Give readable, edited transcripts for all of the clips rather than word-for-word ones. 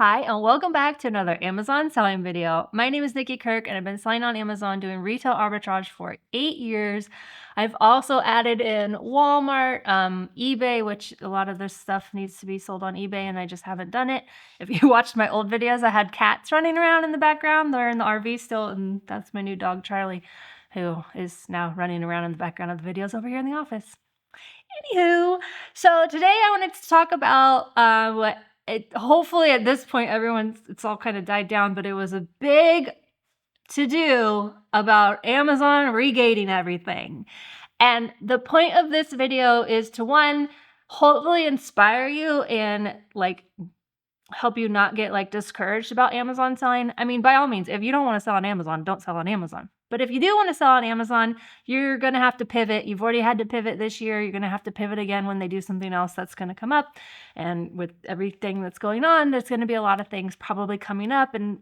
Hi, and welcome back to another Amazon selling video. My name is Nikki Kirk, and I've been selling on Amazon doing retail arbitrage for 8 years. I've also added in Walmart, eBay, which a lot of this stuff needs to be sold on eBay, and I just haven't done it. If you watched my old videos, I had cats running around in the background. They're in the RV still, and that's my new dog, Charlie, who is now running around in the background of the videos over here in the office. Anywho, so today I wanted to talk about hopefully at this point it's all kind of died down, but it was a big to do about Amazon regating everything. And the point of this video is to hopefully inspire you and help you not get discouraged about Amazon selling. I mean, by all means, if you don't want to sell on Amazon, don't sell on Amazon. But if you do want to sell on Amazon, you're going to have to pivot. You've already had to pivot this year. You're going to have to pivot again when they do something else that's going to come up. And with everything that's going on, there's going to be a lot of things probably coming up. And,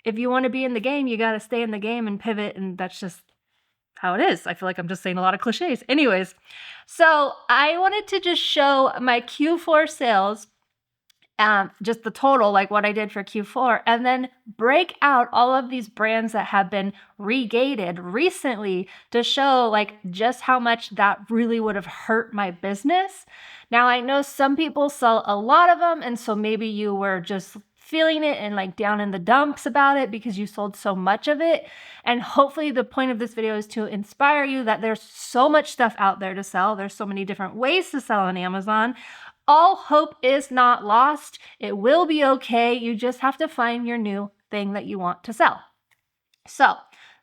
if you want to be in the game, you got to stay in the game and pivot. And that's just how it is. I feel like I'm just saying a lot of cliches. Anyways, so I wanted to just show my Q4 sales, just the total, like what I did for Q4, and then break out all of these brands that have been regated recently to show just how much that really would have hurt my business. Now, I know some people sell a lot of them, and so maybe you were just feeling it and down in the dumps about it because you sold so much of it. And hopefully the point of this video is to inspire you that there's so much stuff out there to sell. There's so many different ways to sell on Amazon. All hope is not lost. It will be okay. You just have to find your new thing that you want to sell. So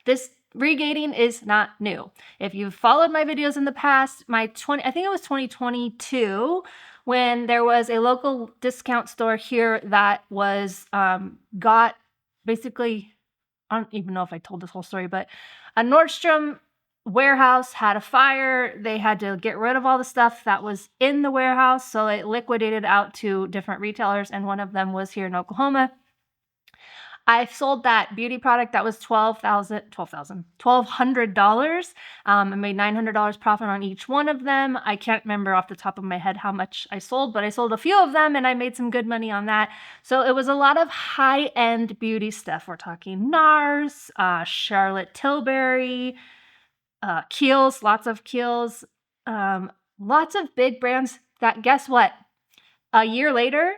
this regating is not new. If you've followed my videos in the past, I think it was 2022, when there was a local discount store here that was got basically, I don't even know if I told this whole story, but a Nordstrom warehouse had a fire. They had to get rid of all the stuff that was in the warehouse, so it liquidated out to different retailers, and one of them was here in Oklahoma. I sold that beauty product that was $1,200. I made $900 profit on each one of them. I can't remember off the top of my head how much I sold, but I sold a few of them and I made some good money on that. So it was a lot of high-end beauty stuff. We're talking NARS, Charlotte Tilbury, Kiehl's, lots of Kiehl's, lots of big brands that, guess what? A year later,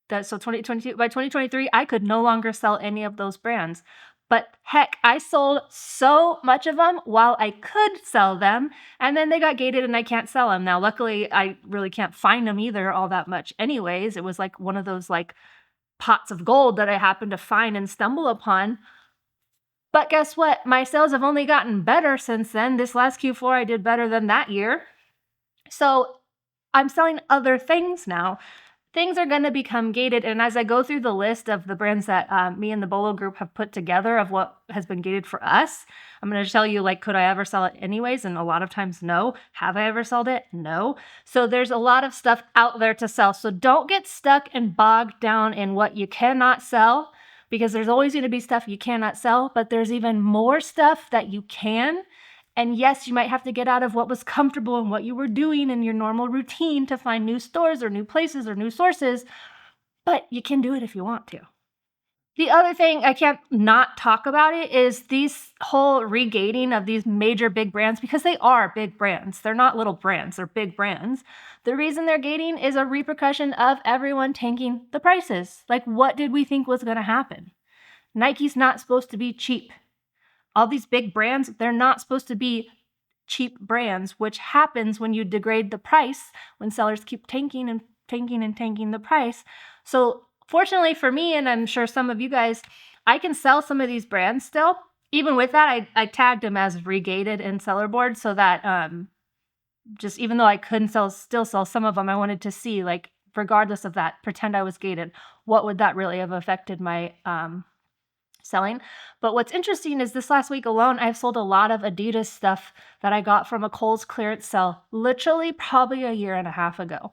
so 2022, by 2023, I could no longer sell any of those brands. But heck, I sold so much of them while I could sell them, and then they got gated and I can't sell them. Now, luckily, I really can't find them either all that much anyways. It was like one of those pots of gold that I happened to find and stumble upon. But guess what? My sales have only gotten better since then. This last Q4, I did better than that year. So I'm selling other things now. Things are going to become gated. And as I go through the list of the brands that me and the BOLO Group have put together of what has been gated for us, I'm going to tell you, could I ever sell it anyways? And a lot of times, no. Have I ever sold it? No. So there's a lot of stuff out there to sell. So don't get stuck and bogged down in what you cannot sell, because there's always going to be stuff you cannot sell, but there's even more stuff that you can. And yes, you might have to get out of what was comfortable and what you were doing in your normal routine to find new stores or new places or new sources, but you can do it if you want to. The other thing, I can't not talk about it, is these whole regating of these major big brands, because they are big brands. They're not little brands, they're big brands. The reason they're gating is a repercussion of everyone tanking the prices. What did we think was going to happen? Nike's not supposed to be cheap. All these big brands, they're not supposed to be cheap brands, which happens when you degrade the price, when sellers keep tanking and tanking and tanking the price. So fortunately for me, and I'm sure some of you guys, I can sell some of these brands still. Even with that, I tagged them as regated in seller board, so that just even though I couldn't still sell some of them, I wanted to see, regardless of that, pretend I was gated, what would that really have affected my selling. But what's interesting is this last week alone, I've sold a lot of Adidas stuff that I got from a Kohl's clearance sale, literally probably a year and a half ago.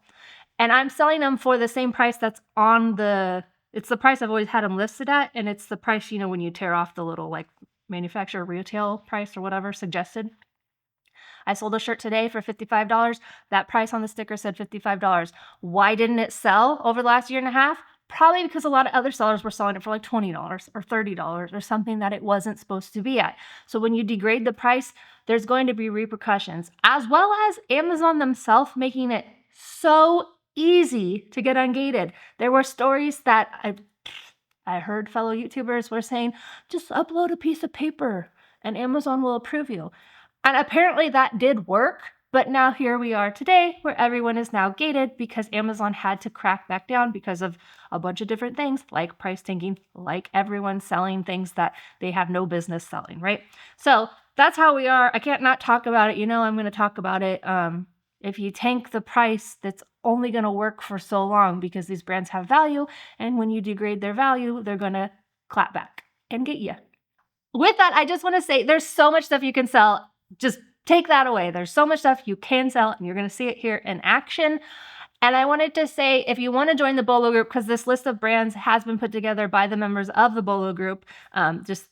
And I'm selling them for the same price that's on it's the price I've always had them listed at, and it's the price, when you tear off the little manufacturer retail price or whatever suggested. I sold a shirt today for $55. That price on the sticker said $55. Why didn't it sell over the last year and a half? probably because a lot of other sellers were selling it for like $20 or $30 or something that it wasn't supposed to be at. So when you degrade the price, there's going to be repercussions, as well as Amazon themselves making it so easy to get ungated. There were stories that I heard fellow YouTubers were saying, just upload a piece of paper and Amazon will approve you. And apparently that did work, but now here we are today where everyone is now gated because Amazon had to crack back down because of a bunch of different things like price tanking, like everyone selling things that they have no business selling, right? So that's how we are. I can't not talk about it. You know, I'm going to talk about it. If you tank the price, that's only going to work for so long because these brands have value. And when you degrade their value, they're going to clap back and get you. With that, I just want to say there's so much stuff you can sell. Just take that away. There's so much stuff you can sell, and you're going to see it here in action. And I wanted to say, if you want to join the BOLO Group, because this list of brands has been put together by the members of the BOLO Group,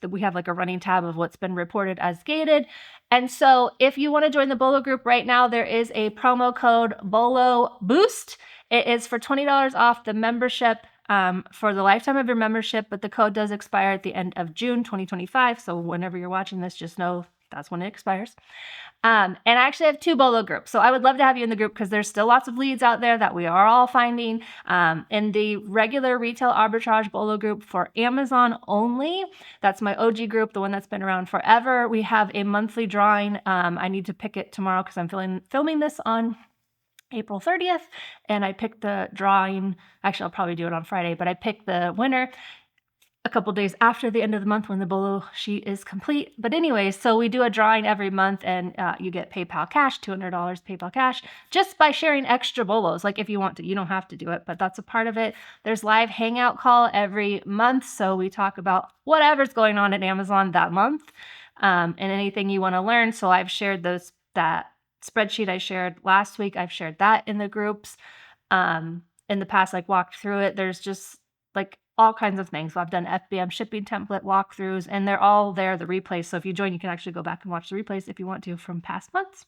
we have like a running tab of what's been reported as gated. And so if you want to join the BOLO Group right now, there is a promo code BOLO Boost. It is for $20 off the membership for the lifetime of your membership, but the code does expire at the end of June 2025. So whenever you're watching this, just know that's when it expires. And I actually have 2 BOLO groups. So I would love to have you in the group because there's still lots of leads out there that we are all finding. In the regular retail arbitrage BOLO group for Amazon only, that's my OG group, the one that's been around forever. We have a monthly drawing. I need to pick it tomorrow because I'm filming this on April 30th, and I picked the drawing. Actually, I'll probably do it on Friday, but I picked the winner a couple days after the end of the month when the BOLO sheet is complete. But anyway, so we do a drawing every month, and you get PayPal cash, $200 PayPal cash, just by sharing extra BOLOs. Like if you want to, you don't have to do it, but that's a part of it. There's live hangout call every month, so we talk about whatever's going on at Amazon that month, and anything you want to learn. So I've shared that spreadsheet I shared last week. I've shared that in the groups. In the past, like walked through it. There's just like all kinds of things. So I've done FBM shipping template walkthroughs, and they're all there, the replays. So if you join, you can actually go back and watch the replays if you want to from past months.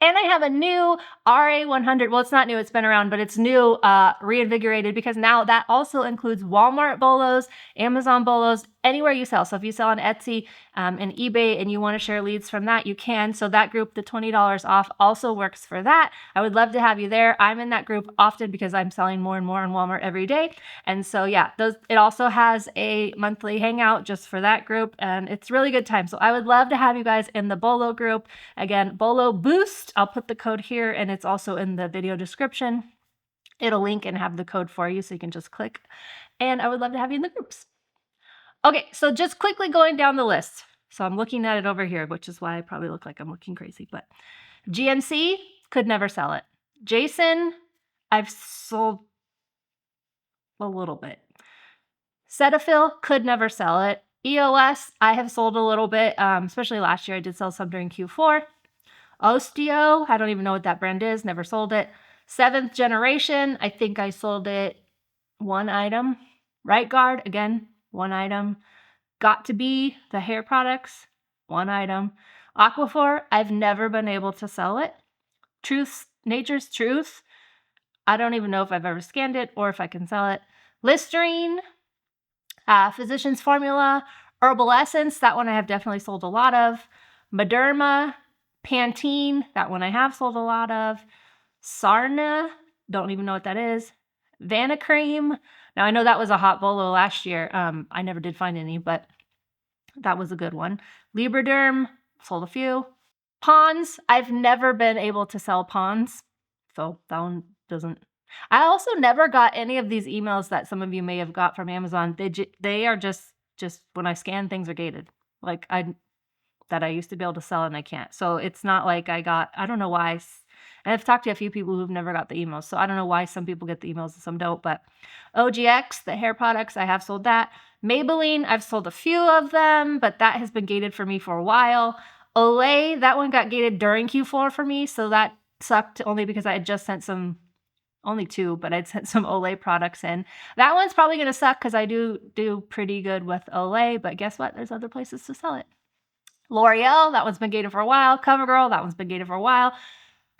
And I have a new RA100. Well, it's not new, it's been around, but it's new, reinvigorated, because now that also includes Walmart BOLOs, Amazon BOLOs, anywhere you sell. So if you sell on Etsy and eBay and you want to share leads from that, you can. So that group, the $20 off, also works for that. I would love to have you there. I'm in that group often because I'm selling more and more on Walmart every day. And so yeah, it also has a monthly hangout just for that group, and it's really good time. So I would love to have you guys in the BOLO group. Again, BOLO Boost. I'll put the code here, and it's also in the video description. It'll link and have the code for you, so you can just click. And I would love to have you in the groups. Okay, so just quickly going down the list. So I'm looking at it over here, which is why I probably look like I'm looking crazy. But GNC, could never sell it. Jason, I've sold a little bit. Cetaphil, could never sell it. EOS, I have sold a little bit, especially last year. I did sell some during Q4. Osteo, I don't even know what that brand is. Never sold it. 7th Generation, I think I sold it 1 item. Right Guard, again, 1 item. Got to Be, the hair products, 1 item. Aquaphor, I've never been able to sell it. Nature's Truth, I don't even know if I've ever scanned it or if I can sell it. Listerine, Physicians Formula, Herbal Essence, that one I have definitely sold a lot of. Mederma, Pantene, that one I have sold a lot of. Sarna, don't even know what that is. Vanacream, now I know that was a hot BOLO last year. I never did find any, but that was a good one. Libraderm, sold a few. Pond's, I've never been able to sell Pond's, so that one doesn't. I also never got any of these emails that some of you may have got from Amazon. They are just when I scan, things are gated. Like that I used to be able to sell and I can't. So it's not like I don't know why. And I've talked to a few people who've never got the emails. So I don't know why some people get the emails and some don't. But OGX, the hair products, I have sold that. Maybelline, I've sold a few of them, but that has been gated for me for a while. Olay, that one got gated during Q4 for me. So that sucked only because I had just sent only 2, but I'd sent some Olay products in. That one's probably going to suck because I do pretty good with Olay. But guess what? There's other places to sell it. L'Oreal, that one's been gated for a while. CoverGirl, that one's been gated for a while.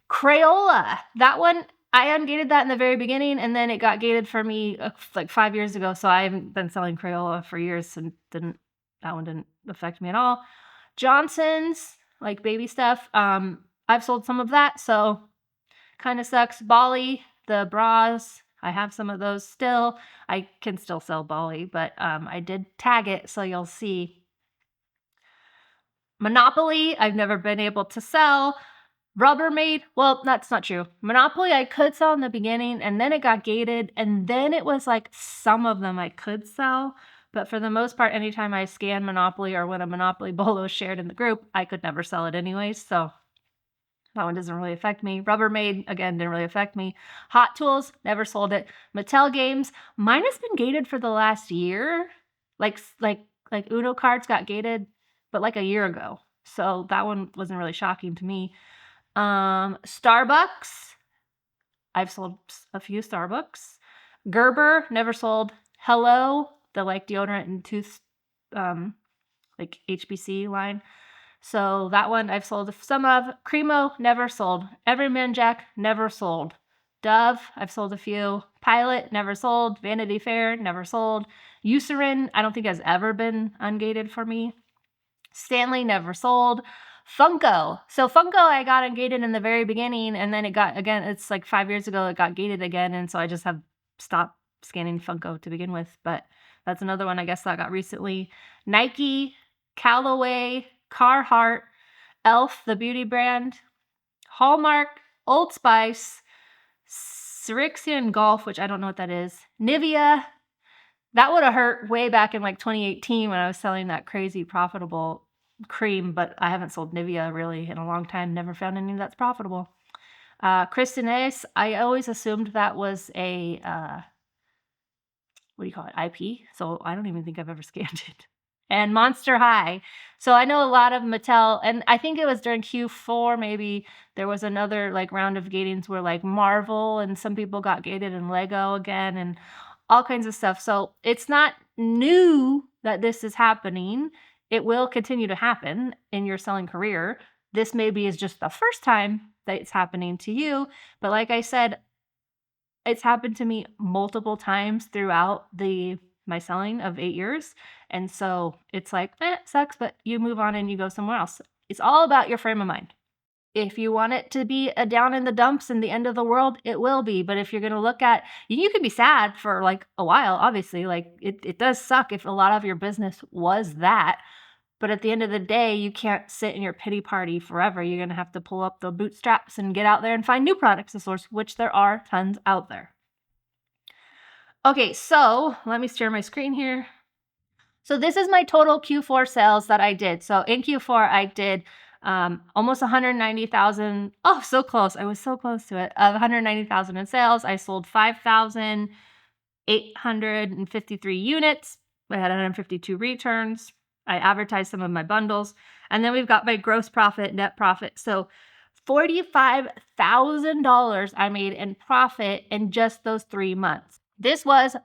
Crayola, that one I ungated that in the very beginning, and then it got gated for me like 5 years ago. So I haven't been selling Crayola for years, and that one didn't affect me at all. Johnson's, like baby stuff. I've sold some of that, so kind of sucks. Bali, the bras, I have some of those still. I can still sell Bali, but I did tag it, so you'll see. Monopoly, I've never been able to sell. Rubbermaid, well, that's not true. Monopoly, I could sell in the beginning, and then it got gated, and then it was like some of them I could sell. But for the most part, anytime I scan Monopoly or when a Monopoly Bolo is shared in the group, I could never sell it anyways. So that one doesn't really affect me. Rubbermaid, again, didn't really affect me. Hot Tools, never sold it. Mattel Games, mine has been gated for the last year. Like Uno cards got gated, but like a year ago. So that one wasn't really shocking to me. Starbucks, I've sold a few Starbucks. Gerber, never sold. Hello, the like deodorant and tooth, like HBC line. So that one I've sold some of. Cremo, never sold. Everyman Jack, never sold. Dove, I've sold a few. Pilot, never sold. Vanity Fair, never sold. Eucerin, I don't think has ever been ungated for me. Stanley, never sold. Funko. So Funko I got ungated in the very beginning, and then it got, again, it's like 5 years ago, it got gated again, and so I just have stopped scanning Funko to begin with, but that's another one I guess that got recently. Nike, Callaway, Carhartt, Elf, the beauty brand, Hallmark, Old Spice, Sirixian Golf, which I don't know what that is, Nivea. That would have hurt way back in like 2018 when I was selling that crazy profitable cream, but I haven't sold Nivea really in a long time. Never found any that's profitable. Kristen Ace, I always assumed that was a, what do you call it, IP? So I don't even think I've ever scanned it. And Monster High. So I know a lot of Mattel, and I think it was during Q4 maybe there was another like round of gatings where like Marvel and some people got gated and Lego again and all kinds of stuff. So it's not new that this is happening. It will continue to happen in your selling career. This maybe is just the first time that it's happening to you. But like I said, it's happened to me multiple times throughout my selling of 8 years. And so it's like, it sucks, but you move on and you go somewhere else. It's all about your frame of mind. If you want it to be a down in the dumps and the end of the world, it will be. But if you're going to look at, you can be sad for like a while, obviously. Like it does suck if a lot of your business was that. But at the end of the day, you can't sit in your pity party forever. You're going to have to pull up the bootstraps and get out there and find new products to source, which there are tons out there. Okay, so let me share my screen here. So this is my total Q4 sales that I did. So in Q4, I did almost 190,000. Oh, so close. I was so close to it. Of 190,000 in sales. I sold 5,853 units. I had 152 returns. I advertised some of my bundles. And then we've got my gross profit, net profit. So $45,000 I made in profit in just those 3 months. This was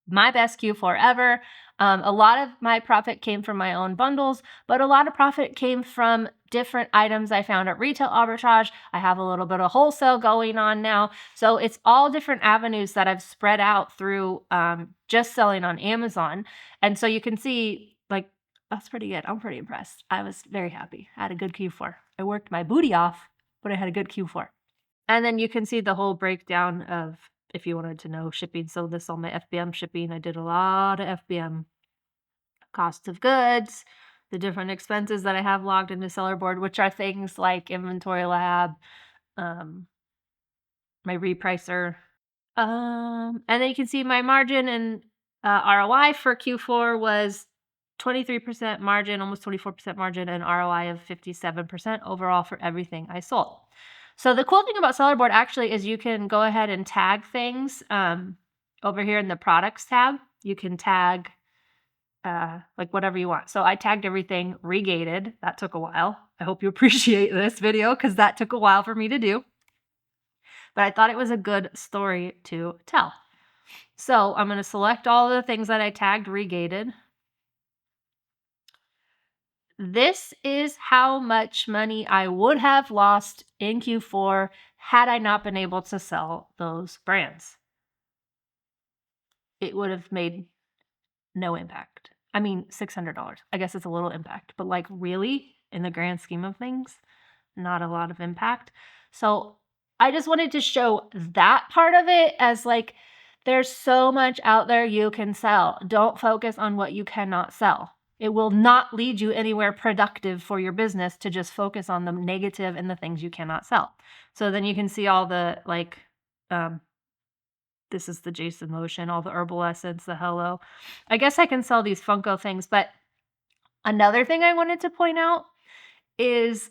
my best Q4 ever. A lot of my profit came from my own bundles, but a lot of profit came from different items I found at retail arbitrage. I have a little bit of wholesale going on now. So it's all different avenues that I've spread out through just selling on Amazon. And so you can see, like, that's pretty good. I'm pretty impressed. I was very happy. I had a good Q4. I worked my booty off, but I had a good Q4. And then you can see the whole breakdown of, if you wanted to know, shipping. So this is all my FBM shipping. I did a lot of FBM. Cost of goods, the different expenses that I have logged into Sellerboard, which are things like Inventory Lab, my repricer. And then you can see my margin and ROI for Q4 was 23% margin, almost 24% margin, and ROI of 57% overall for everything I sold. So the cool thing about Sellerboard actually is you can go ahead and tag things over here in the products tab. You can tag like whatever you want. So I tagged everything regated. That took a while. I hope you appreciate this video because that took a while for me to do. But I thought it was a good story to tell. So I'm going to select all the things that I tagged regated. This is how much money I would have lost in Q4 had I not been able to sell those brands. It would have made no impact. I mean, $600. I guess it's a little impact, but like really, in the grand scheme of things, not a lot of impact. So I just wanted to show that part of it as like, there's so much out there you can sell. Don't focus on what you cannot sell. It will not lead you anywhere productive for your business to just focus on the negative and the things you cannot sell. So then you can see all the like, this is the Jason lotion, all the herbal essence, the Hello. I guess I can sell these Funko things, but another thing I wanted to point out is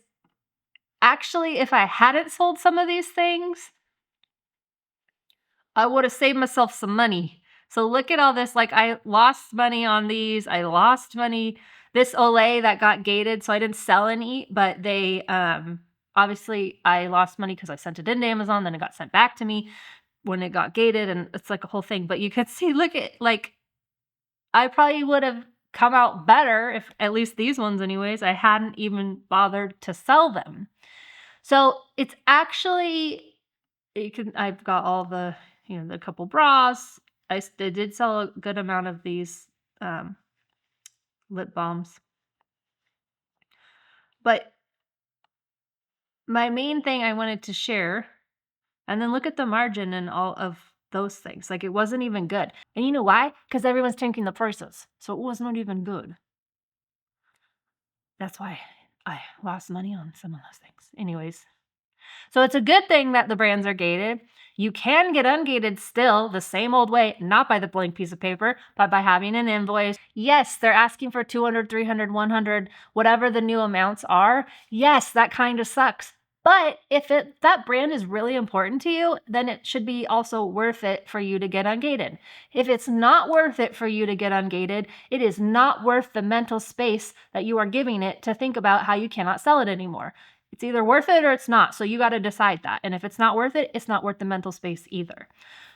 actually, if I hadn't sold some of these things, I would have saved myself some money. So look at all this. Like, I lost money on these. I lost money. This Olay that got gated, so I didn't sell any, but they, obviously I lost money because I sent it into Amazon, then it got sent back to me when it got gated, and it's like a whole thing. But you could see, look at, like, I probably would have come out better, if at least these ones anyways, I hadn't even bothered to sell them. So it's actually, I've got all the, the couple bras. I did sell a good amount of these lip balms. But my main thing I wanted to share, and then look at the margin and all of those things. Like, it wasn't even good. And you know why? Because everyone's tanking the prices. So it was not even good. That's why I lost money on some of those things. Anyways. So it's a good thing that the brands are gated. You can get ungated still the same old way, not by the blank piece of paper, but by having an invoice. Yes, they're asking for 200, 300, 100, whatever the new amounts are. Yes, that kind of sucks. But if that brand is really important to you, then it should be also worth it for you to get ungated. If it's not worth it for you to get ungated, it is not worth the mental space that you are giving it to think about how you cannot sell it anymore. It's either worth it or it's not. So you got to decide that. And if it's not worth it, it's not worth the mental space either.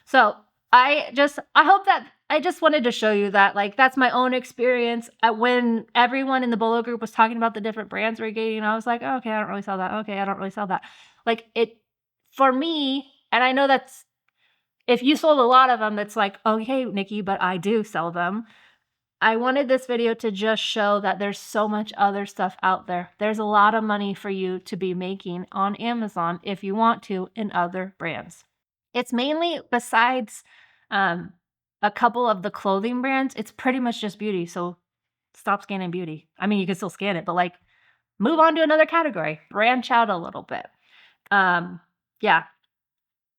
So I just wanted to show you that, like, that's my own experience. When everyone in the BOLO group was talking about the different brands we're gating, I was like, oh, okay, I don't really sell that. Okay, I don't really sell that. Like, it, for me, and I know that's, if you sold a lot of them, that's like, okay, Nikki, but I do sell them. I wanted this video to just show that there's so much other stuff out there. There's a lot of money for you to be making on Amazon if you want to in other brands. It's mainly, besides a couple of the clothing brands, it's pretty much just beauty. So stop scanning beauty. I mean, you can still scan it, but like, move on to another category. Branch out a little bit. Yeah.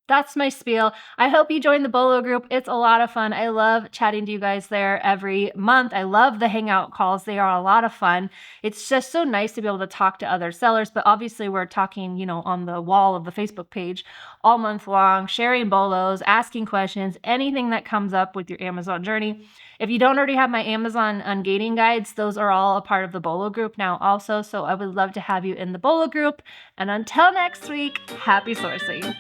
That's my spiel. I hope you join the BOLO group. It's a lot of fun. I love chatting to you guys there every month. I love the hangout calls. They are a lot of fun. It's just so nice to be able to talk to other sellers, but obviously we're talking, on the wall of the Facebook page all month long, sharing BOLOs, asking questions, anything that comes up with your Amazon journey. If you don't already have my Amazon ungating guides, those are all a part of the BOLO group now also. So I would love to have you in the BOLO group. And until next week, happy sourcing.